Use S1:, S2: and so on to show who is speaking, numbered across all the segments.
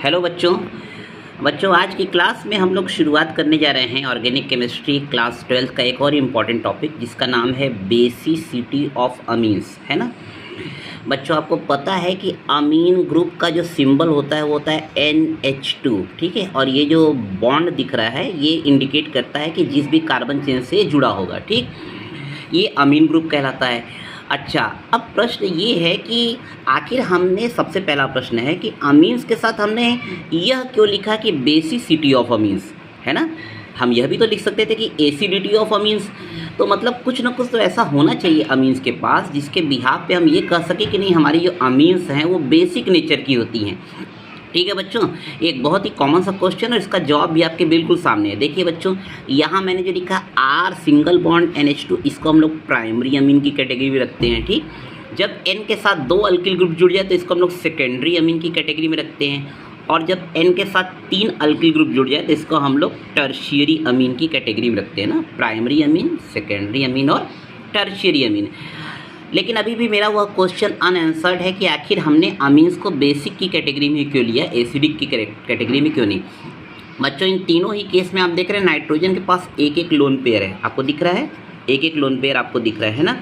S1: Hello बच्चों आज की क्लास में हम लोग शुरुआत करने जा रहे हैं ऑर्गेनिक केमिस्ट्री क्लास 12 का एक और इम्पॉर्टेंट टॉपिक जिसका नाम है बेसिसिटी ऑफ अमीन्स, है ना। बच्चों आपको पता है कि अमीन ग्रुप का जो सिंबल होता है वो होता है NH2, ठीक है। और ये जो बॉन्ड दिख रहा है ये इंडिकेट करता है कि जिस भी कार्बन चेन से जुड़ा होगा, ठीक, ये अमीन ग्रुप कहलाता है। अच्छा, अब प्रश्न ये है कि आखिर हमने सबसे पहला प्रश्न है कि अमीन्स के साथ हमने यह क्यों लिखा कि बेसिसिटी ऑफ अमीन्स, है ना। हम यह भी तो लिख सकते थे कि एसिडिटी ऑफ अमीन्स। तो मतलब कुछ ना कुछ तो ऐसा होना चाहिए अमीन्स के पास जिसके बिहाफ पे हम ये कह सकें कि नहीं, हमारी जो अमीन्स हैं वो बेसिक नेचर की होती हैं। ठीक है बच्चों, एक बहुत ही कॉमन सा क्वेश्चन और इसका जवाब भी आपके बिल्कुल सामने है। देखिए बच्चों, यहाँ मैंने जो लिखा R सिंगल बॉन्ड NH2, इसको हम लोग प्राइमरी अमीन की कैटेगरी में रखते हैं, ठीक। जब N के साथ 2 अल्किल ग्रुप जुड़ जाए तो इसको हम लोग सेकेंडरी अमीन की कैटेगरी में रखते हैं, और जब N के साथ 3 अल्किल ग्रुप जुड़ जाए तो इसको हम लोग टर्शियरी अमीन की कैटेगरी में रखते हैं ना। प्राइमरी अमीन, सेकेंडरी अमीन और टर्शियरी अमीन। लेकिन अभी भी मेरा वह क्वेश्चन अनआंसर्ड है कि आखिर हमने अमीन्स को बेसिक की कैटेगरी में क्यों लिया, एसिडिक की कैटेगरी में क्यों नहीं। बच्चों इन तीनों ही केस में आप देख रहे हैं नाइट्रोजन के पास एक एक लोन पेयर है, आपको दिख रहा है, एक एक लोन पेयर आपको दिख रहा है ना।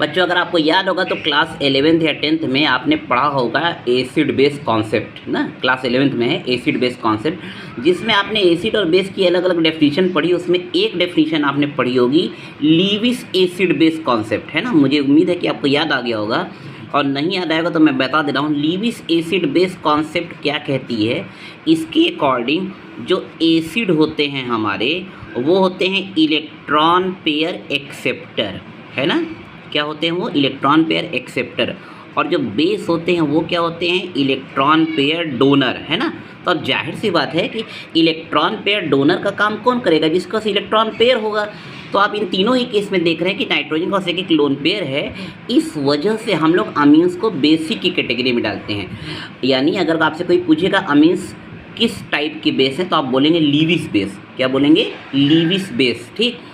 S1: बच्चों अगर आपको याद होगा तो क्लास 11th या 10th में आपने पढ़ा होगा एसिड बेस कॉन्सेप्ट ना। क्लास 11th में है एसिड बेस कॉन्सेप्ट, जिसमें आपने एसिड और बेस की अलग अलग डेफिनेशन पढ़ी। उसमें एक डेफिनेशन आपने पढ़ी होगी लीविस एसिड बेस कॉन्सेप्ट, है ना। मुझे उम्मीद है कि आपको याद आ गया होगा, और नहीं याद आएगा तो मैं बता दे रहा हूँ। लीविस एसिड बेस कॉन्सेप्ट क्या कहती है, इसके अकॉर्डिंग जो एसिड होते हैं हमारे वो होते हैं इलेक्ट्रॉन पेयर एक्सेप्टर, है ना। क्या होते हैं वो, इलेक्ट्रॉन पेयर एक्सेप्टर। और जो बेस होते हैं वो क्या होते हैं, इलेक्ट्रॉन पेयर डोनर, है ना। तो अब जाहिर सी बात है कि इलेक्ट्रॉन पेयर डोनर का काम कौन करेगा, जिसके पास इलेक्ट्रॉन पेयर होगा। तो आप इन तीनों ही केस में देख रहे हैं कि नाइट्रोजन के पास एक एक लोन पेयर है। इस वजह से हम लोग अमीन्स को बेसिक की कैटेगरी में डालते हैं। यानी अगर आपसे कोई पूछेगा अमीन्स किस टाइप के बेस हैं तो आप बोलेंगे लीविस बेस। क्या बोलेंगे, लीविस बेस, ठीक।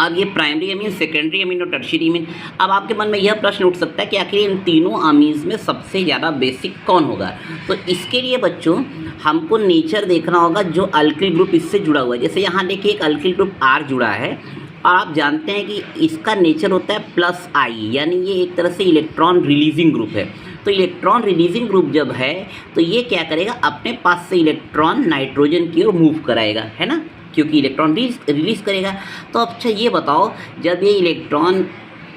S1: अब ये प्राइमरी अमीन, सेकेंडरी अमीन और टर्शियरी अमीन। अब आपके मन में यह प्रश्न उठ सकता है कि आखिर इन तीनों अमीन्स में सबसे ज़्यादा बेसिक कौन होगा। तो इसके लिए बच्चों हमको नेचर देखना होगा जो अल्किल ग्रुप इससे जुड़ा हुआ है। जैसे यहाँ देखिए एक अल्किल ग्रुप R जुड़ा है, और आप जानते हैं कि इसका नेचर होता है +I, यानी ये एक तरह से इलेक्ट्रॉन रिलीजिंग ग्रुप है। तो इलेक्ट्रॉन रिलीजिंग ग्रुप जब है तो ये क्या करेगा, अपने पास से इलेक्ट्रॉन नाइट्रोजन की ओर मूव कराएगा, है ना, क्योंकि इलेक्ट्रॉन रिलीज़ करेगा। तो अच्छा ये बताओ, जब ये इलेक्ट्रॉन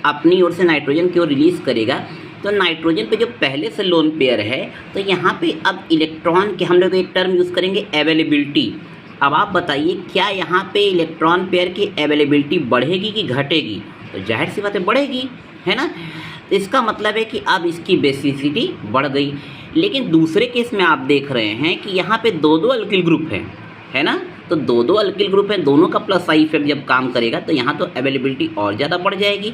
S1: अपनी ओर से नाइट्रोजन की ओर रिलीज़ करेगा तो नाइट्रोजन पे जो पहले से लोन पेयर है तो यहाँ पे अब इलेक्ट्रॉन के हम लोग एक टर्म यूज़ करेंगे अवेलेबिलिटी। अब आप बताइए क्या यहाँ पे इलेक्ट्रॉन पेयर की अवेलेबिलिटी बढ़ेगी कि घटेगी। तो जाहिर सी बात है बढ़ेगी, है ना। तो इसका मतलब है कि अब इसकी बेसिसिटी बढ़ गई। लेकिन दूसरे केस में आप देख रहे हैं कि यहाँ पे 2 अल्किल ग्रुप हैं, है ना। तो 2 अल्किल ग्रुप हैं, दोनों का +I इफेक्ट जब काम करेगा तो यहाँ तो अवेलेबिलिटी और ज़्यादा बढ़ जाएगी।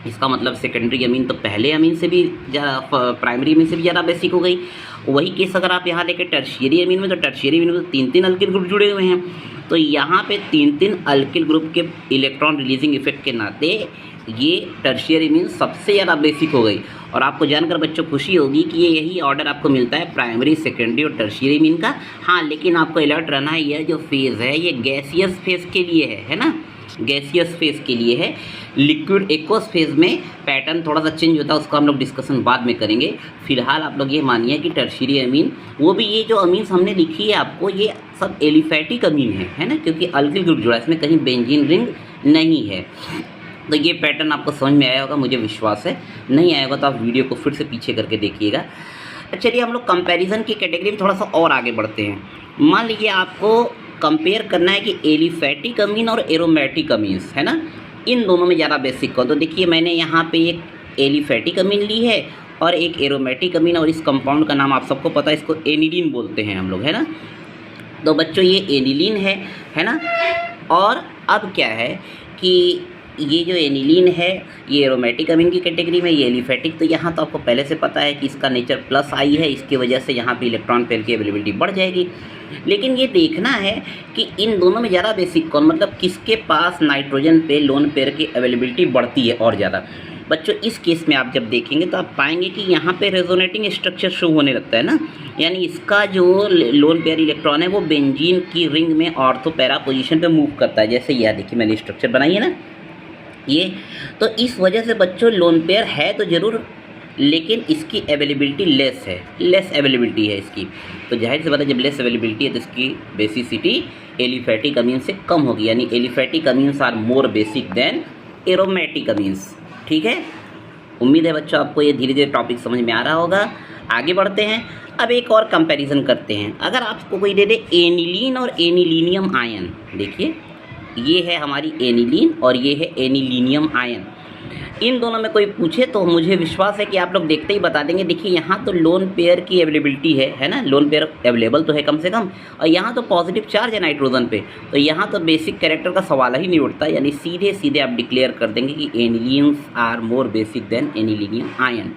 S1: इसका मतलब सेकेंडरी अमीन तो पहले अमीन से भी ज़्यादा, प्राइमरी अमीन से भी ज़्यादा बेसिक हो गई। वही केस अगर आप यहाँ देखें टर्शियरी अमीन में, तो टर्शियरी अमीन में तो 3 अल्किल ग्रुप जुड़े हुए हैं। तो यहाँ पे 3 अल्किल ग्रुप के इलेक्ट्रॉन रिलीजिंग इफेक्ट के नाते ये टर्शियरी अमीन सबसे ज़्यादा बेसिक हो गई। और आपको जानकर बच्चों खुशी होगी कि ये यही ऑर्डर आपको मिलता है प्राइमरी, सेकेंडरी और टर्शियरी अमीन का। हाँ, लेकिन आपको अलर्ट रहना है, यह जो फेज़ है ये गैसियस फेज़ के लिए है ना, गैसियस फेज़ के लिए है। लिक्विड एक्वस फेज़ में पैटर्न थोड़ा सा चेंज होता है, उसका हम लोग डिस्कशन बाद में करेंगे। फिलहाल आप लोग ये मानिए कि टर्शियरी अमीन, वो भी ये जो अमीन्स हमने लिखी है आपको, ये सब एलिफैटिक अमीन है ना, क्योंकि अल्किल ग्रुप जुड़ा है, इसमें कहीं बेंजीन रिंग नहीं है। तो ये पैटर्न आपको समझ में आया होगा, मुझे विश्वास है। नहीं आया होगा तो आप वीडियो को फिर से पीछे करके देखिएगा। चलिए हम लोग कंपैरिजन की कैटेगरी में थोड़ा सा और आगे बढ़ते हैं। मान लीजिए आपको कंपेयर करना है कि एलिफैटिक अमीन और एरोमेटिक अमीन्स, है ना, इन दोनों में ज़्यादा बेसिक कौन। तो देखिए मैंने यहाँ पे एक एलिफैटिक अमीन ली है और एक एरोमेटिक अमीन, और इस कंपाउंड का नाम आप सबको पता है, इसको एनिलीन बोलते हैं हम लोग, है ना। तो बच्चों ये एनिलीन है ना। और अब क्या है कि ये जो एनिलीन है ये एरोमेटिक अमीन की कैटेगरी में, ये एलिफैटिक। तो यहाँ तो आपको पहले से पता है कि इसका नेचर +I है, इसकी वजह से यहाँ पे इलेक्ट्रॉन पेयर की अवेलेबिलिटी बढ़ जाएगी। लेकिन ये देखना है कि इन दोनों में ज़्यादा बेसिक कौन, मतलब किसके पास नाइट्रोजन पे लोन पेयर की अवेलेबिलिटी बढ़ती है और ज़्यादा। बच्चों इस केस में आप जब देखेंगे तो आप पाएंगे कि यहाँ पे रेजोनेटिंग स्ट्रक्चर शो होने लगता है ना। यानी इसका जो लोन पेयर इलेक्ट्रॉन है वो बेंजीन की रिंग में ऑर्थो पैरा पोजीशन पे मूव करता है। जैसे यह देखिए मैंने स्ट्रक्चर बनाई है ना ये, तो इस वजह से बच्चों लोन पेयर है तो ज़रूर, लेकिन इसकी अवेलेबिलिटी लेस है, लेस अवेलेबिलिटी है इसकी। तो जाहिर सी बात है जब लेस अवेलेबिलिटी है तो इसकी बेसिसिटी एलिफैटिक अमीन से कम होगी, यानी aliphatic amines are more basic than aromatic amines. ठीक है, उम्मीद है बच्चों आपको ये धीरे धीरे टॉपिक समझ में आ रहा होगा। आगे बढ़ते हैं, अब एक और कंपैरिजन करते हैं। अगर आपको कोई दे दे एनिलीन और एनिलीनियम आयन, देखिए ये है हमारी एनिलीन और ये है एनिलीनियम आयन, इन दोनों में कोई पूछे तो मुझे विश्वास है कि आप लोग देखते ही बता देंगे। देखिए यहाँ तो लोन पेयर की अवेलेबिलिटी है ना, लोन पेयर अवेलेबल तो है कम से कम, और यहाँ तो पॉजिटिव चार्ज है नाइट्रोजन पे, तो यहाँ तो बेसिक कैरेक्टर का सवाल ही नहीं उठता, यानी सीधे सीधे आप डिक्लेयर कर देंगे कि anilines are more basic than anilinium ion.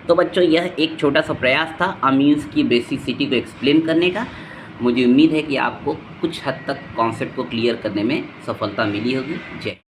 S1: तो बच्चों यह एक छोटा सा प्रयास था अमीन्स की बेसिसिटी को एक्सप्लेन करने का। मुझे उम्मीद है कि आपको कुछ हद तक कॉन्सेप्ट को क्लियर करने में सफलता मिली होगी। जय।